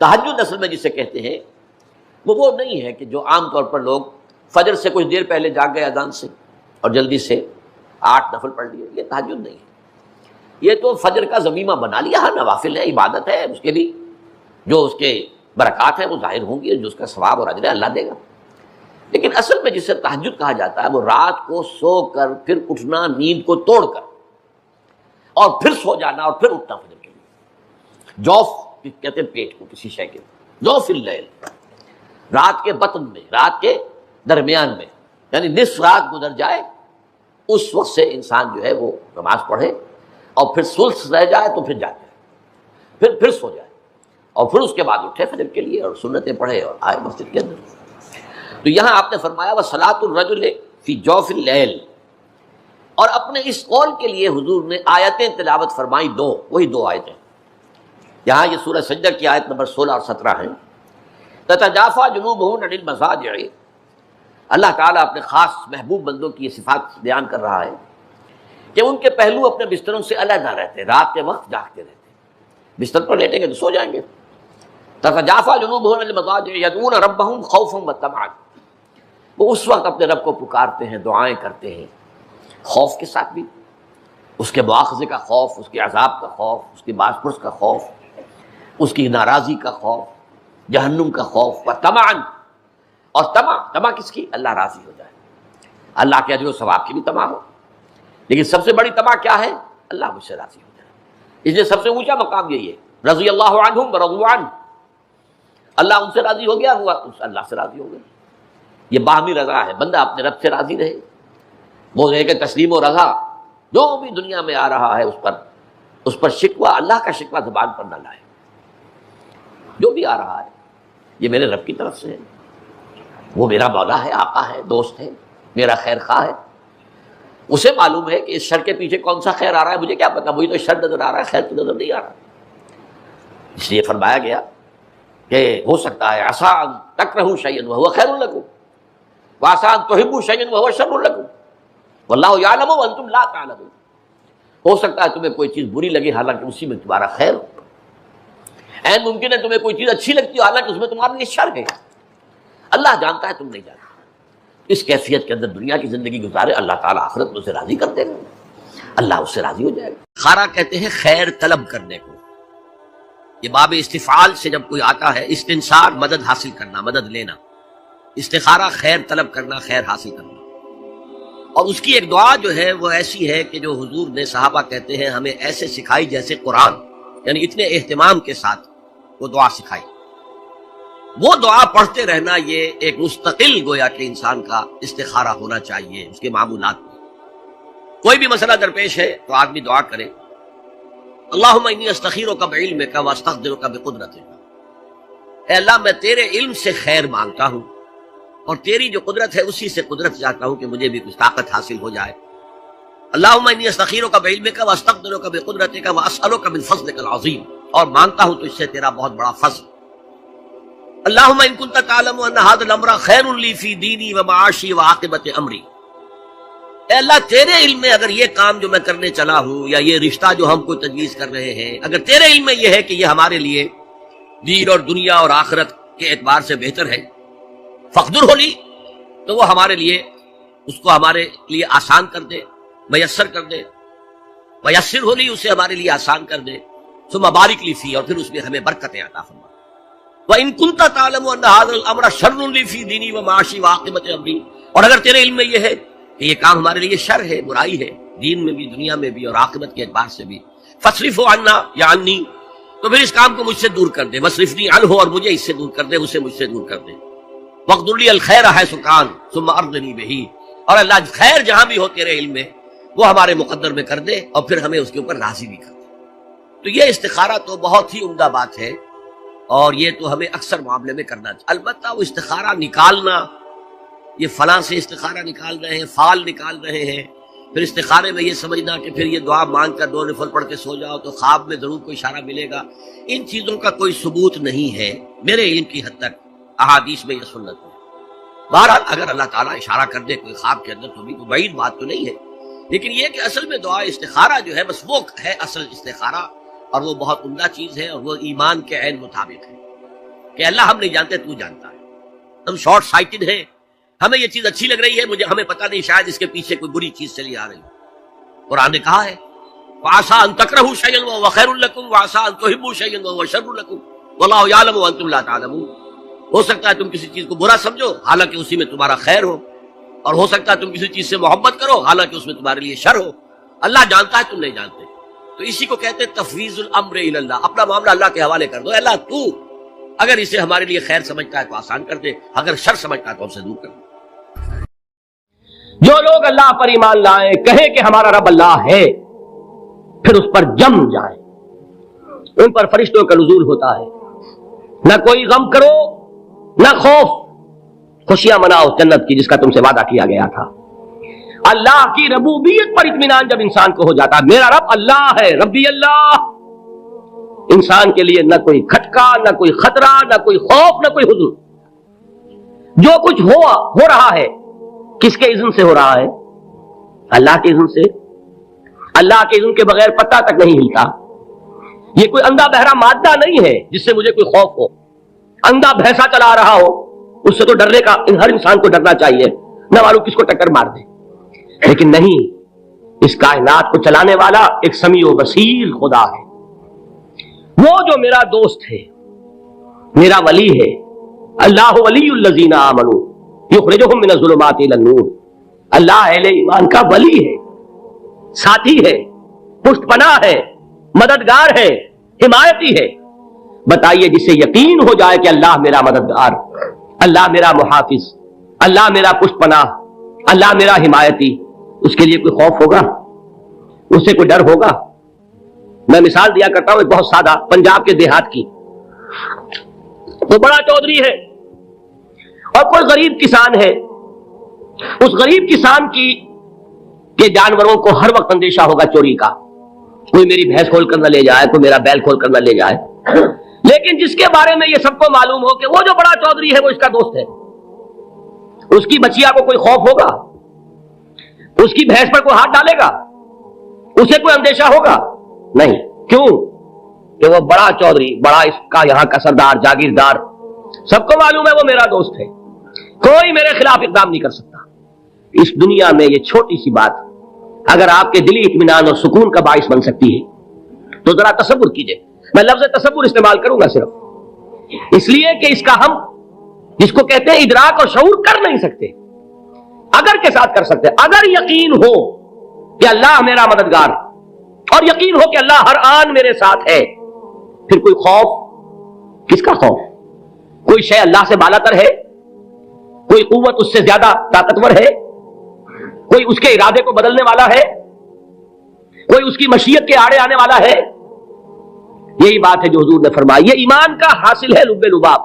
تہجد اصل میں جسے کہتے ہیں وہ نہیں ہے کہ جو عام طور پر لوگ فجر سے کچھ دیر پہلے جاگ گئے اذان سے اور جلدی سے 8 نفل پڑھ لیے، یہ تہجد نہیں ہے۔ یہ تو فجر کا ضمیمہ بنا لیا، ہاں نوافل ہے، عبادت ہے، اس کے لیے جو اس کے برکات ہیں وہ ظاہر ہوں گی، جو اس کا ثواب اور اجر ہے اللہ دے گا۔ لیکن اصل میں جسے تہجد کہا جاتا ہے وہ رات کو سو کر پھر اٹھنا، نیند کو توڑ کر اور پھر سو جانا اور پھر اٹھنا فجر کے لیے۔ جوف کہتے ہیں پیٹ کو، کسی شے کے جوف اللیل، رات کے بطن میں، رات کے درمیان میں، یعنی نصف رات گزر جائے اس وقت سے انسان جو ہے وہ نماز پڑھے اور پھر ثلث رہ جائے تو پھر جائے، پھر سو جائے اور پھر اس کے بعد اٹھے فجر کے لیے اور سنتیں پڑھے اور آئے مسجد کے اندر۔ تو یہاں آپ نے فرمایا وصلاۃ الرجل فی جوف اللیل، اور اپنے اس قول کے لیے حضور نے آیتیں تلاوت فرمائی دو، وہی دو آیتیں یہاں یہ سورہ سجدہ کی آیت نمبر 16 اور 17 ہیں۔ تتجافی جنوبہم عن المضاجع، اللہ تعالیٰ اپنے خاص محبوب بندوں کی یہ صفات بیان کر رہا ہے کہ ان کے پہلو اپنے بستروں سے علیحدہ رہتے، رات کے وقت جاگتے رہتے، بستر پر لیٹیں گے تو سو جائیں گے۔ تتجافی جنوبہم عن المضاجع یدعون ربہم خوفا وطمعا، وہ اس وقت اپنے رب کو پکارتے ہیں، دعائیں کرتے ہیں، خوف کے ساتھ بھی، اس کے مواخذے کا خوف، اس کے عذاب کا خوف، اس کی باز پرس کا خوف، اس کی ناراضی کا خوف، جہنم کا خوف، و طمعن، اور طمع کس کی؟ اللہ راضی ہو جائے، اللہ کے اجر و ثواب کی بھی طمع ہو، لیکن سب سے بڑی طمع کیا ہے؟ اللہ مجھ سے راضی ہو جائے۔ اس لیے سب سے اونچا مقام یہی ہے، رضی اللہ عنہم ورضوا عنہ، اللہ ان سے راضی ہو گیا، ہوا اللہ سے راضی ہو گیا۔ یہ باہمی رضا ہے، بندہ اپنے رب سے راضی رہے، وہ ہے کہ تسلیم و رضا جو بھی دنیا میں آ رہا ہے اس پر شکوہ، اللہ کا شکوہ زبان پر نہ لائے، جو بھی آ رہا ہے یہ میرے رب کی طرف سے ہے، وہ میرا مولا ہے، آقا ہے، دوست ہے، میرا خیر خواہ ہے، اسے معلوم ہے کہ اس شر کے پیچھے کون سا خیر آ رہا ہے، مجھے کیا پتا، مجھے تو شر نظر آ رہا ہے، خیر تو نظر نہیں آ رہا۔ اس لیے فرمایا گیا کہ ہو سکتا ہے عسیٰ ان تکرہوا شیئا وہو خیر لکم وعسیٰ ان تحبوا شیئا وہو شر لکم واللہ یعلم وانتم لا تعلمون، ہو سکتا ہے تمہیں کوئی چیز بری لگے حالانکہ اسی میں تمہارا خیر ہو، عین ممکن ہے تمہیں کوئی چیز اچھی لگتی ہو حالانکہ اس میں تمہارے لیے شر ہے، اللہ جانتا ہے تم نہیں جانتے۔ اس کیفیت کے اندر دنیا کی زندگی گزارے، اللہ تعالیٰ آخرت میں اسے راضی کر دے گا، اللہ اس سے راضی ہو جائے گا۔ خارا کہتے ہیں خیر طلب کرنے کو، یہ باب استفعال سے جب کوئی آتا ہے، استنصار مدد حاصل کرنا، مدد لینا، استخارہ خیر طلب کرنا، خیر حاصل کرنا۔ اور اس کی ایک دعا جو ہے وہ ایسی ہے کہ جو حضور نے، صحابہ کہتے ہیں، ہمیں ایسے سکھائی جیسے قرآن، یعنی اتنے اہتمام کے ساتھ وہ دعا سکھائی۔ وہ دعا پڑھتے رہنا یہ ایک مستقل گویا کہ انسان کا استخارہ ہونا چاہیے اس کے معمولات میں۔ کوئی بھی مسئلہ درپیش ہے تو آدمی دعا کرے، اللہم انی استخیرک بعلمک واستقدرک بقدرتک، اے اللہ میں تیرے علم سے خیر مانگتا ہوں اور تیری جو قدرت ہے اسی سے قدرت چاہتا ہوں کہ مجھے بھی کچھ طاقت حاصل ہو جائے۔ اللہم انی استخیرک بعلمک واستقدرک بقدرتک واسألک من فضلک العظیم، اور مانگتا ہوں تجھ سے تیرا بہت بڑا فضل۔ اللہم ان کنت تعلم ان ھذا الامر خیر لی فی دینی ومعاشی وعاقبۃ امری، اے اللہ تیرے علم میں اگر یہ کام جو میں کرنے چلا ہوں یا یہ رشتہ جو ہم کو تجویز کر رہے ہیں، اگر تیرے علم میں یہ ہے کہ یہ ہمارے لیے دین اور دنیا اور آخرت کے اعتبار سے بہتر ہے، فقدر ہو لی، تو وہ ہمارے لیے اس کو ہمارے لیے آسان کر دے، میسر کر دے، میسر ہو لی اسے ہمارے لیے آسان کر دے، ثم بارک لی فی، اور پھر اس میں ہمیں برکتیں عطا فرما۔ وَإِن كُنتَ تَعْلَمُ أَنَّ هَذَا الْأَمْرَ شَرٌّ لِّي فِي دِينِي وَمَعَاشِي وَعَاقِبَةِ أَمْرِي، اور اگر تیرے علم میں یہ ہے کہ یہ کام ہمارے لیے شر ہے، برائی ہے، دین میں بھی، دنیا میں بھی اور عاقبت کے اعتبار سے بھی، فَاصْرِفْهُ عَنَّا یا عَنِّي، تو پھر اس کام کو مجھ سے دور کر دے، وَاصْرِفْنِي عَنْهُ، اور مجھے اس سے دور کر دے، اسے مجھ سے دور کر دے، وَاقْدُرْ لِي الْخَيْرَ حَيْثُ كَانَ ثُمَّ أَرْضِنِي بِهِ، اور اللہ خیر جہاں بھی ہو تیرے علم میں وہ ہمارے مقدر میں کر دے اور پھر ہمیں اس کے اوپر راضی بھی کر دے۔ تو یہ استخارہ تو بہت ہی عمدہ بات ہے، اور یہ تو ہمیں اکثر معاملے میں کرنا چاہیے۔ البتہ وہ استخارہ نکالنا، یہ فلاں سے استخارہ نکال رہے ہیں، فال نکال رہے ہیں، پھر استخارے میں یہ سمجھنا کہ پھر یہ دعا مانگ کر 2 نفل پڑھ کے سو جاؤ تو خواب میں ضرور کوئی اشارہ ملے گا، ان چیزوں کا کوئی ثبوت نہیں ہے میرے علم کی حد تک، احادیث میں یہ سنت ہے۔ بہرحال اگر اللہ تعالیٰ اشارہ کر دے کوئی خواب کے اندر تو بھی کوئی بعید بات تو نہیں ہے، لیکن یہ کہ اصل میں دعا استخارہ جو ہے بس وہ ہے اصل استخارہ، اور وہ بہت عمدہ چیز ہے اور وہ ایمان کے عین مطابق ہے۔ کہ اللہ ہم نہیں جانتے، تو جانتا ہے. ہم شارٹ سائٹڈ ہیں، ہمیں یہ چیز اچھی لگ رہی ہے، ہمیں پتہ نہیں شاید اس کے پیچھے کوئی بری چیز چلی آ رہی ہے. قرآن نے کہا ہے وَعَسَىٰ أَن تَكْرَهُوا شَيْئًا وَهُوَ خَيْرٌ لَكُمْ وَعَسَىٰ أَن تُحِبُّوا شَيْئًا وَهُوَ شَرٌّ لَكُمْ وَاللَّهُ يَعْلَمُ وَأَنتُمْ لَا تَعْلَمُونَ. ہو سکتا ہے تم کسی چیز کو برا سمجھو حالانکہ اسی میں تمہارا خیر ہو، اور ہو سکتا ہے تم کسی چیز سے محبت کرو حالانکہ اس میں تمہارے لیے شر ہو. اللہ جانتا ہے، تم نہیں جانتے. تو اسی کو کہتے ہیں تفویض الامر الی اللہ. اپنا معاملہ اللہ کے حوالے کر دو. اللہ تو اگر اسے ہمارے لیے خیر سمجھتا ہے تو آسان کر دے، اگر شر سمجھتا ہے تو ہم سے دور کر دے. جو لوگ اللہ پر ایمان لائیں، کہیں کہ ہمارا رب اللہ ہے، پھر اس پر جم جائیں، ان پر فرشتوں کا نزول ہوتا ہے. نہ کوئی غم کرو نہ خوف، خوشیاں مناؤ جنت کی جس کا تم سے وعدہ کیا گیا تھا. اللہ کی ربوبیت پر اطمینان جب انسان کو ہو جاتا ہے، میرا رب اللہ ہے، ربی اللہ، انسان کے لیے نہ کوئی کھٹکا، نہ کوئی خطرہ، نہ کوئی خوف، نہ کوئی حزن. جو کچھ ہو رہا ہے کس کے اذن سے ہو رہا ہے؟ اللہ کے اذن سے. اللہ کے اذن کے بغیر پتہ تک نہیں ہلتا. یہ کوئی اندھا بہرا مادہ نہیں ہے جس سے مجھے کوئی خوف ہو. اندھا بھینسا چلا رہا ہو اس سے تو ڈرنے کا ہر انسان کو ڈرنا چاہیے، نہ معلوم کس کو ٹکر مار دے. لیکن نہیں، اس کائنات کو چلانے والا ایک سمیع و بصیر خدا ہے. وہ جو میرا دوست ہے، میرا ولی ہے. اللہ ولی الذین آمنوا یخرجہم من الظلمات الی النور. اللہ اہل ایمان کا ولی ہے، ساتھی ہے، پشت پناہ ہے، مددگار ہے، حمایتی ہے. بتائیے جسے یقین ہو جائے کہ اللہ میرا مددگار، اللہ میرا محافظ، اللہ میرا پشت پناہ، اللہ میرا حمایتی، اس کے لیے کوئی خوف ہوگا؟ اس سے کوئی ڈر ہوگا؟ میں مثال دیا کرتا ہوں ایک بہت سادہ، پنجاب کے دیہات کی. وہ بڑا چودھری ہے اور کوئی غریب کسان ہے. اس غریب کسان کی کہ جانوروں کو ہر وقت اندیشہ ہوگا چوری کا، کوئی میری بھینس کھول کر نہ لے جائے، کوئی میرا بیل کھول کر نہ لے جائے. لیکن جس کے بارے میں یہ سب کو معلوم ہو کہ وہ جو بڑا چودھری ہے وہ اس کا دوست ہے، اس کی بچیا کو کوئی خوف ہوگا؟ اس کی بھینس پر کوئی ہاتھ ڈالے گا؟ اسے کوئی اندیشہ ہوگا؟ نہیں. کیوں؟ کہ وہ بڑا چودھری، بڑا اس کا یہاں کا سردار، جاگیردار، سب کو معلوم ہے وہ میرا دوست ہے، کوئی میرے خلاف اقدام نہیں کر سکتا. اس دنیا میں یہ چھوٹی سی بات اگر آپ کے دلی اطمینان اور سکون کا باعث بن سکتی ہے تو ذرا تصور کیجئے. میں لفظ تصور استعمال کروں گا صرف اس لیے کہ اس کا ہم جس کو کہتے ہیں ادراک اور شعور کر نہیں سکتے، اگر کے ساتھ کر سکتے. اگر یقین ہو کہ اللہ میرا مددگار اور یقین ہو کہ اللہ ہر آن میرے ساتھ ہے، پھر کوئی خوف؟ کس کا خوف؟ کوئی شے اللہ سے بالا تر ہے؟ کوئی قوت اس سے زیادہ طاقتور ہے؟ کوئی اس کے ارادے کو بدلنے والا ہے؟ کوئی اس کی مشیت کے آڑے آنے والا ہے؟ یہی بات ہے جو حضور نے فرمائی. یہ ایمان کا حاصل ہے لب لباب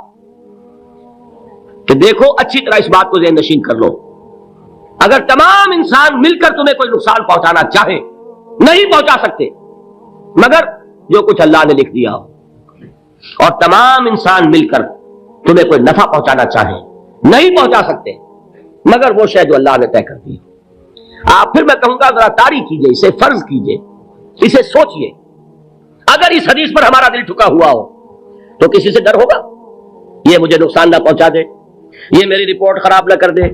کہ دیکھو اچھی طرح اس بات کو ذہن نشین کر لو. اگر تمام انسان مل کر تمہیں کوئی نقصان پہنچانا چاہے نہیں پہنچا سکتے مگر جو کچھ اللہ نے لکھ دیا ہو، اور تمام انسان مل کر تمہیں کوئی نفع پہنچانا چاہے نہیں پہنچا سکتے مگر وہ شے جو اللہ نے طے کر دی. آپ پھر میں کہوں گا ذرا طاری کیجئے، اسے فرض کیجئے، اسے سوچئے. اگر اس حدیث پر ہمارا دل ٹھکا ہوا ہو تو کسی سے ڈر ہوگا؟ یہ مجھے نقصان نہ پہنچا دے، یہ میری رپورٹ خراب نہ کر دے،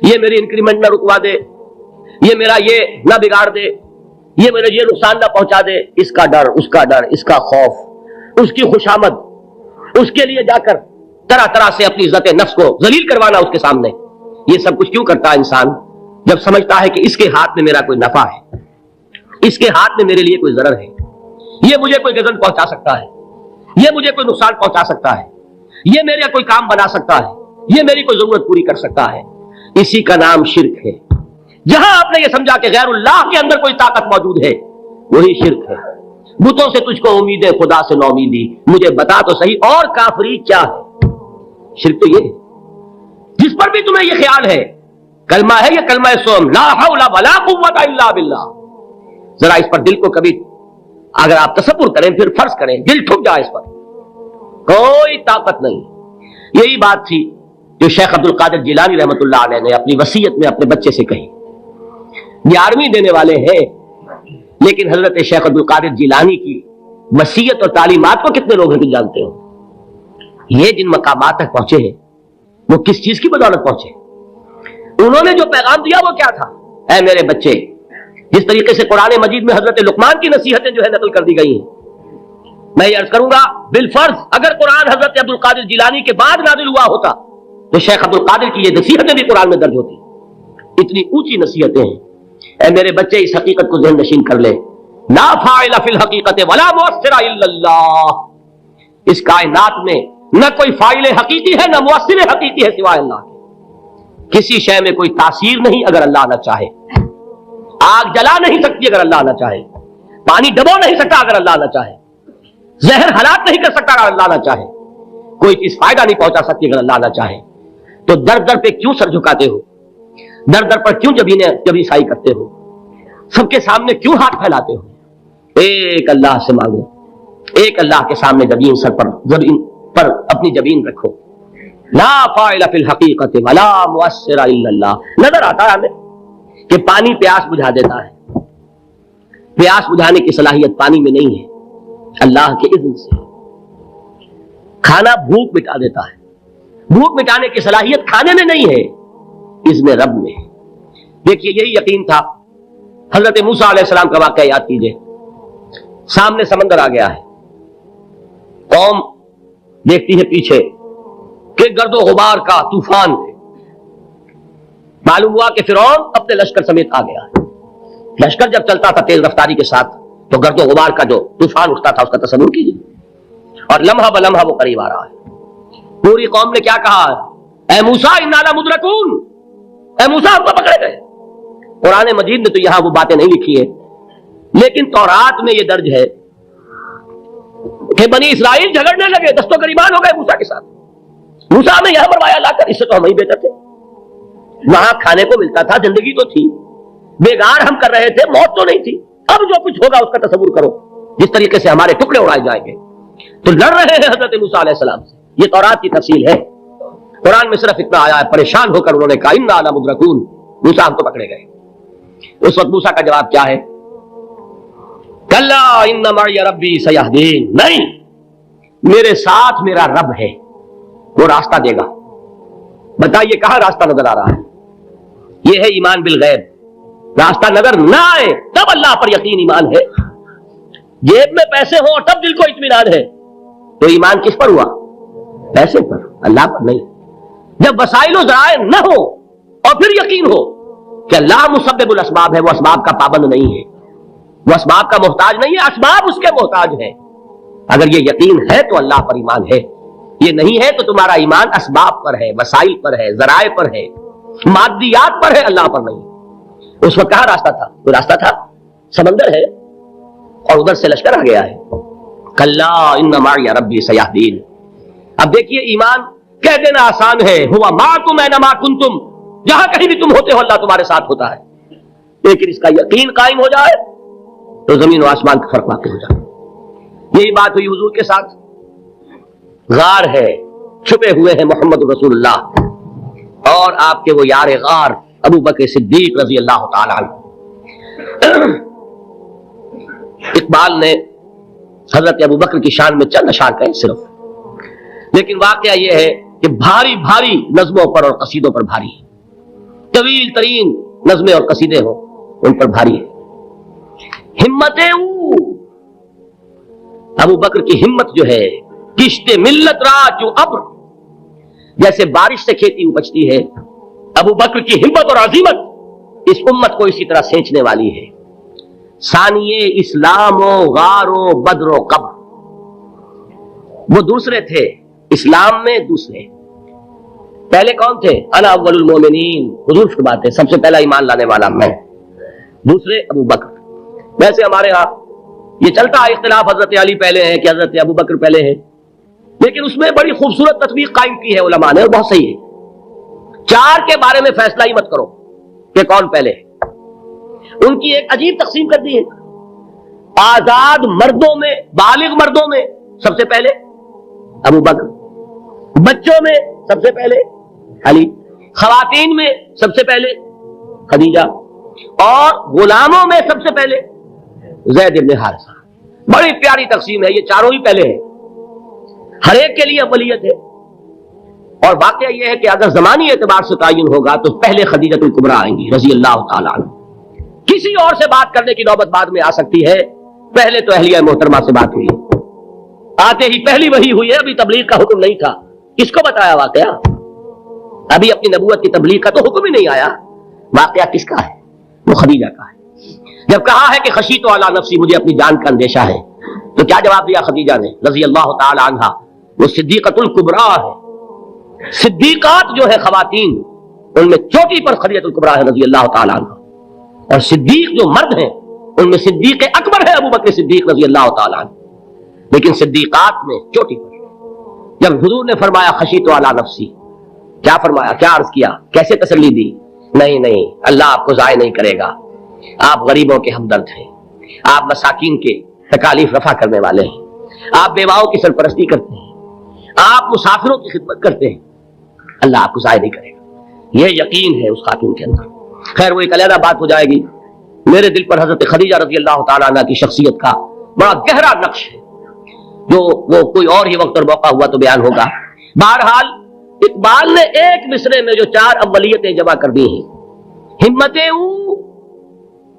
یہ میری انکریمنٹ نہ رکوا دے، یہ میرا یہ نہ بگاڑ دے، یہ میرے یہ نقصان نہ پہنچا دے. اس کا ڈر، اس کا ڈر، اس کا خوف، اس کی خوشامد، اس کے لیے جا کر طرح طرح سے اپنی عزت نفس کو ذلیل کروانا اس کے سامنے. یہ سب کچھ کیوں کرتا ہے انسان؟ جب سمجھتا ہے کہ اس کے ہاتھ میں میرا کوئی نفع ہے، اس کے ہاتھ میں میرے لیے کوئی ضرر ہے، یہ مجھے کوئی غضب پہنچا سکتا ہے، یہ مجھے کوئی نقصان پہنچا سکتا ہے، یہ میرا کوئی کام بنا سکتا ہے، یہ میری کوئی ضرورت پوری کر سکتا ہے. اسی کا نام شرک ہے. جہاں آپ نے یہ سمجھا کہ غیر اللہ کے اندر کوئی طاقت موجود ہے وہی شرک ہے. بتوں سے تجھ کو امید ہے، خدا سے نومیدی، مجھے بتا تو صحیح اور کافری کیا ہے؟ شرک تو یہ ہے. جس پر بھی تمہیں یہ خیال ہے کلمہ ہے، یہ کلمہ سوم لا حول ولا قوت الا باللہ. ذرا اس پر دل کو کبھی اگر آپ تصور کریں، پھر فرض کریں، دل ٹھک جائے اس پر، کوئی طاقت نہیں. یہی بات تھی جو شیخ عبد القادر جیلانی رحمۃ اللہ علیہ نے اپنی وصیت میں اپنے بچے سے کہی. 11ویں دینے والے ہیں لیکن حضرت شیخ عبد القادر جیلانی کی وصیت اور تعلیمات کو کتنے لوگ ہیں کہ جانتے ہو؟ یہ جن مقامات تک پہنچے ہیں وہ کس چیز کی بدولت پہنچے؟ انہوں نے جو پیغام دیا وہ کیا تھا؟ اے میرے بچے، جس طریقے سے قرآن مجید میں حضرت لقمان کی نصیحتیں جو ہے نقل کر دی گئی ہیں، میں یہ عرض کروں گا بالفرض اگر قرآن حضرت عبد القادر جیلانی کے بعد نازل ہوا ہوتا تو شیخ عبد القادر کی یہ نصیحتیں بھی قرآن میں درج ہوتی. اتنی اونچی نصیحتیں ہیں. اے میرے بچے اس حقیقت کو ذہن نشین کر لے، لا فاعل فی الحقیقت ولا مؤثر الا اللہ. اس کائنات میں نہ کوئی فاعل حقیقی ہے نہ مؤثر حقیقی ہے سوائے اللہ کے. کسی شے میں کوئی تاثیر نہیں اگر اللہ نہ چاہے. آگ جلا نہیں سکتی اگر اللہ نہ چاہے. پانی ڈبو نہیں سکتا اگر اللہ نہ چاہے. زہر ہلاک نہیں کر سکتا اگر اللہ نہ چاہے. کوئی چیز فائدہ نہیں پہنچا سکتی اگر اللہ نہ چاہے. تو در در پہ کیوں سر جھکاتے ہو؟ در در پر کیوں جبیں سائی کرتے ہو؟ سب کے سامنے کیوں ہاتھ پھیلاتے ہو؟ ایک اللہ سے مانگو، ایک اللہ کے سامنے جبین سر پر اپنی جبین رکھو. لا فاعل فی الحقیقت ولا مؤثر الا اللہ. نظر آتا ہے ہمیں کہ پانی پیاس بجھا دیتا ہے. پیاس بجھانے کی صلاحیت پانی میں نہیں ہے، اللہ کے اذن سے. کھانا بھوک مٹا دیتا ہے، بھوک مٹانے کی صلاحیت کھانے میں نہیں ہے، اذن رب میں. دیکھیے یہی یقین تھا. حضرت موسیٰ علیہ السلام کا واقعہ یاد کیجئے. سامنے سمندر آ گیا ہے، قوم دیکھتی ہے پیچھے کہ گرد و غبار کا طوفان ہے. معلوم ہوا کہ فرعون اپنے لشکر سمیت آ گیا ہے. لشکر جب چلتا تھا تیز رفتاری کے ساتھ تو گرد و غبار کا جو طوفان اٹھتا تھا اس کا تصور کیجیے. اور لمحہ بلمحہ وہ قریب آ رہا ہے. پوری قوم نے کیا کہا؟ اے موسیٰ انا لمدرکون، اے موسیٰ ہم تو پکڑے گئے. قرآن مجید نے تو یہاں وہ باتیں نہیں لکھی ہیں، لیکن تورات میں یہ درج ہے کہ بنی اسرائیل جھگڑنے لگے، دست و گریبان ہو گئے موسیٰ کے ساتھ. موسیٰ ہمیں یہاں پر وایا لا کر، اس سے تو ہم ہی بہتر تھے. وہاں کھانے کو ملتا تھا، زندگی تو تھی، بیگار ہم کر رہے تھے، موت تو نہیں تھی. اب جو کچھ ہوگا اس کا تصور کرو، جس طریقے سے ہمارے ٹکڑے اڑائے جائیں گے. تو لڑ رہے ہیں حضرت موسیٰ علیہ السلام سے. یہ تورات کی تفصیل ہے. قرآن میں صرف اتنا آیا ہے، پریشان ہو کر انہوں نے کہا انا لمدرکون، موسیٰ ہم تو پکڑے گئے. اس وقت موسیٰ کا جواب کیا ہے؟ کلا ان معی ربی سیہدین. نہیں، میرے ساتھ میرا رب ہے، وہ راستہ دے گا. بتائیے کہاں راستہ نظر آ رہا ہے؟ یہ ہے ایمان بالغیب. راستہ نظر نہ آئے تب اللہ پر یقین ایمان ہے. جیب میں پیسے ہو تب دل کو اطمینان ہے. تو ایمان کس پر ہوا؟ پیسے پر، اللہ پر نہیں. جب وسائل و ذرائع نہ ہو اور پھر یقین ہو کہ اللہ مسبب الاسباب ہے، وہ اسباب کا پابند نہیں ہے، وہ اسباب کا محتاج نہیں ہے، اسباب اس کے محتاج ہے. اگر یہ یقین ہے تو اللہ پر ایمان ہے. یہ نہیں ہے تو تمہارا ایمان اسباب پر ہے، وسائل پر ہے، ذرائع پر ہے، مادیات پر ہے، اللہ پر نہیں. اس وقت کہاں راستہ تھا؟ کوئی راستہ تھا؟ سمندر ہے اور ادھر سے لشکر آ گیا ہے. کلا ان معی ربی سیہدین. اب دیکھیے ایمان کہہ دینا آسان ہے، ہوا معکم اینما کنتم، جہاں کہیں بھی تم ہوتے ہو اللہ تمہارے ساتھ ہوتا ہے. لیکن اس کا یقین قائم ہو جائے تو زمین و آسمان کا فرق واقع ہو جائے. یہی بات ہوئی حضور کے ساتھ. غار ہے، چھپے ہوئے ہیں محمد رسول اللہ اور آپ کے وہ یار غار ابو بکر صدیق رضی اللہ تعالی عنہ. اقبال نے حضرت ابو بکر کی شان میں چند اشعار کہیں صرف، لیکن واقعہ یہ ہے کہ بھاری بھاری نظموں پر اور قصیدوں پر بھاری ہے. طویل ترین نظمیں اور قصیدے ہوں ان پر بھاری ہے. ہمتیں ابو بکر کی ہمت جو ہے، کشت ملت را جو ابر، جیسے بارش سے کھیتی اپجتی ہے، ابو بکر کی ہمت اور عظیمت اس امت کو اسی طرح سینچنے والی ہے. ثانیے اسلام و غار و بدر و قبر، وہ دوسرے تھے اسلام میں، دوسرے. پہلے کون تھے؟ انا اول المومنین، حضور فرماتے ہیں سب سے پہلا ایمان لانے والا میں. دوسرے ابو بکر. ویسے ہمارے ہاں یہ چلتا ہے اختلاف، حضرت علی پہلے ہیں کہ حضرت ابو بکر پہلے ہیں، لیکن اس میں بڑی خوبصورت تطبیق قائم کی ہے علماء نے اور بہت صحیح ہے. چار کے بارے میں فیصلہ ہی مت کرو کہ کون پہلے ہے. ان کی ایک عجیب تقسیم کر دی ہے. آزاد مردوں میں، بالغ مردوں میں سب سے پہلے ابو بکر، بچوں میں سب سے پہلے علی، خواتین میں سب سے پہلے خدیجہ، اور غلاموں میں سب سے پہلے زید بن حارثہ. بڑی پیاری تقسیم ہے، یہ چاروں ہی پہلے ہیں. ہر ایک کے لیے اولیت ہے. اور واقعہ یہ ہے کہ اگر زمانی اعتبار سے تعین ہوگا تو پہلے خدیجہ الکبریٰ آئیں گی رضی اللہ تعالیٰ عنہ. کسی اور سے بات کرنے کی نوبت بعد میں آ سکتی ہے، پہلے تو اہلیہ محترمہ سے بات ہوئی. آتے ہی پہلی وحی ہوئی ہے، ابھی تبلیغ کا حکم نہیں تھا. کس کو بتایا واقعہ؟ ابھی اپنی نبوت کی تبلیغ کا تو حکم ہی نہیں آیا. واقعہ کس کا ہے؟ وہ خدیجہ کا ہے. جب کہا ہے کہ خشیت علی نفسی، مجھے اپنی جان کا اندیشہ ہے، تو کیا جواب دیا خدیجہ نے رضی اللہ تعالی عنہا؟ وہ صدیقۃ الکبریٰ ہے. صدیقات جو ہے خواتین، ان میں چوٹی پر خدیجہ الکبریٰ ہے رضی اللہ تعالی عنہا. اور صدیق جو مرد ہیں ان میں صدیق اکبر ہے ابو بکر صدیق رضی اللہ تعالی عنہ. لیکن صدیقات میں چوٹی پر جب حضور نے فرمایا خشیت علی نفسی، کیا فرمایا، کیا عرض کیا، کیسے تسلی دی؟ نہیں، اللہ آپ کو ضائع نہیں کرے گا. آپ غریبوں کے ہمدرد ہیں، آپ مساکین کے تکالیف رفع کرنے والے ہیں، آپ بیواؤں کی سرپرستی کرتے ہیں، آپ مسافروں کی خدمت کرتے ہیں، اللہ آپ کو ضائع نہیں کرے گا. یہ یقین ہے اس خاتون کے اندر. خیر وہ ایک علیحدہ بات ہو جائے گی. میرے دل پر حضرت خدیجہ رضی اللہ تعالیٰ عنہ کی شخصیت کا بڑا گہرا نقش ہے، جو وہ کوئی اور ہی وقت اور موقع ہوا تو بیان ہوگا. بہرحال اقبال نے ایک مصرے میں جو 4 اولیتیں جمع کر دی ہیں، ہمتیں او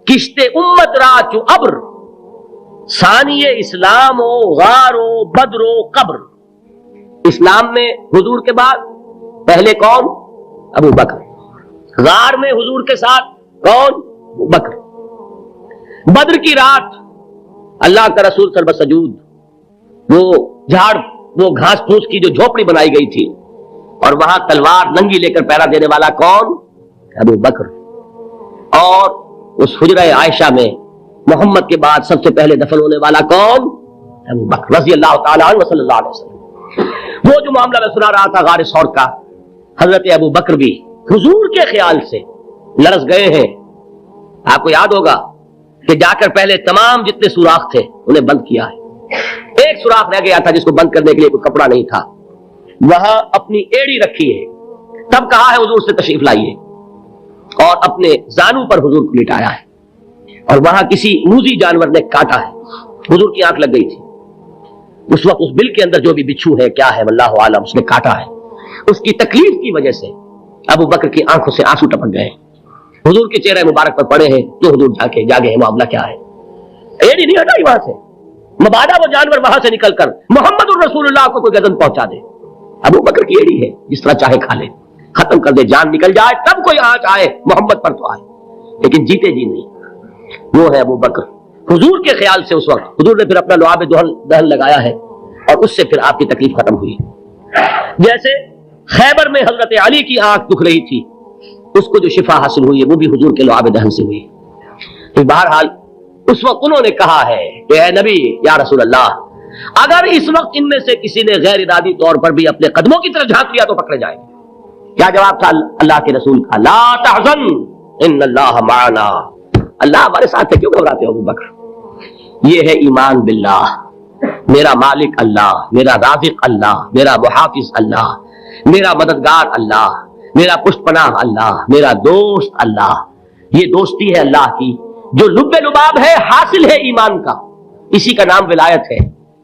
کشت امت را چو ابر، ثانی اسلام و غار و بدر و قبر. اسلام میں حضور کے بعد پہلے کون؟ ابو بکر. غار میں حضور کے ساتھ کون؟ ابو بکر. بدر کی رات اللہ کا رسول سر بسجود، وہ جھاڑ، وہ گھاس پھوس کی جو جھوپڑی بنائی گئی تھی، اور وہاں تلوار ننگی لے کر پہرا دینے والا کون؟ ابو بکر. اور اس حجرہ عائشہ میں محمد کے بعد سب سے پہلے دفن ہونے والا کون؟ ابو بکر رضی اللہ تعالیٰ عنہ صلی اللہ علیہ وسلم. وہ جو معاملہ میں سنا رہا تھا غار ثور کا، حضرت ابو بکر بھی حضور کے خیال سے لرز گئے ہیں. آپ کو یاد ہوگا کہ جا کر پہلے تمام جتنے سوراخ تھے انہیں بند کیا ہے. ایک سوراخ رہ گیا تھا جس کو بند کرنے کے لیے کوئی کپڑا نہیں تھا، وہاں اپنی ایڑی رکھی ہے. تب کہا ہے حضور سے تشریف لائیے، اور اپنے زانو پر حضور کو لٹایا ہے. اور وہاں کسی موذی جانور نے کاٹا ہے، حضور کی آنکھ لگ گئی تھی. اس وقت اس بل کے اندر جو بھی بچھو ہے کیا ہے واللہ عالم، اس نے کاٹا ہے. اس کی تکلیف کی وجہ سے ابو بکر کی آنکھوں سے آنسو ٹپک گئے. حضور کے چہرے مبارک پر پڑے ہیں تو حضور جاگے ہیں، معاملہ کیا ہے؟ ایڑی نہیں ہٹائی وہاں سے، مبادا وہ جانور وہاں سے نکل کر محمد الرسول اللہ کو کوئی گردن پہنچا دے. ابو بکر کی ایڑی ہے، جس طرح چاہے کھا لے، ختم کر دے، جان نکل جائے تب کوئی آنچ آئے محمد پر تو آئے، لیکن جیتے جی نہیں. وہ ہے ابو بکر. حضور کے خیال سے اس وقت حضور نے پھر اپنا لعاب دہن لگایا ہے، اور اس سے پھر آپ کی تکلیف ختم ہوئی. جیسے خیبر میں حضرت علی کی آنکھ دکھ رہی تھی، اس کو جو شفا حاصل ہوئی ہے وہ بھی حضور کے لعاب دہن سے ہوئی. تو بہرحال اس وقت انہوں نے کہا ہے کہ اے نبی یا رسول اللہ، اگر اس وقت ان میں سے کسی نے غیر ارادی طور پر بھی اپنے قدموں کی طرف جھانک لیا تو پکڑے جائیں گے. کیا جواب تھا اللہ کے رسول کا؟ لا تحزن ان اللہ معنا، اللہ ہمارے ساتھ ہے، کیوں گھبراتے ہو ابو بکر؟ یہ ہے ایمان باللہ. میرا مالک اللہ، میرا رازق اللہ، میرا محافظ اللہ، میرا مددگار اللہ، میرا پشت پناہ اللہ، میرا دوست اللہ. یہ دوستی ہے اللہ کی جو لب لباب ہے، حاصل ہے ایمان کا. اسی کا نام ولایت ہے.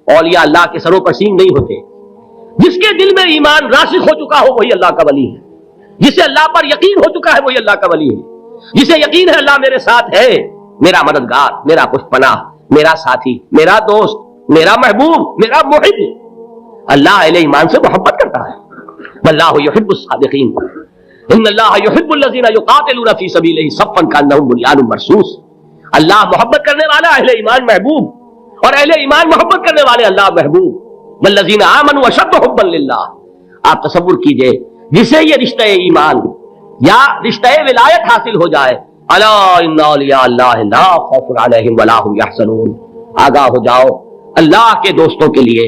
اولیاء اللہ کے سروں پر سینگ نہیں ہوتے. جس کے دل میں ایمان راسخ ہو چکا ہو وہی اللہ کا ولی ہے. جسے اللہ پر یقین ہو چکا ہے وہی اللہ کا ولی ہے. جسے یقین ہے اللہ میرے ساتھ ہے، میرا مددگار، میرا پشت پناہ، میرا ساتھی، میرا دوست، میرا محبوب، میرا محب. اللہ اہل ایمان سے محبت کرتا ہے. واللہ یحب الصادقین. ان اللہ یحب الذین یقاتلون فی سبیلہ صفا کانہم بنیان مرصوص. اللہ محبت کرنے والا، اہل ایمان محبوب، اور اہل ایمان محبت کرنے والے اللہ محبوب. والذین آمنوا اشد حبا للہ. آپ تصور کیجئے جسے یہ رشتہ ایمان یا رشتہ ولایت حاصل ہو جائے، الا ان اولیاء اللہ لا خوف علیہم ولا هم یحزنون. آگاہ ہو جاؤ، اللہ کے دوستوں کے لیے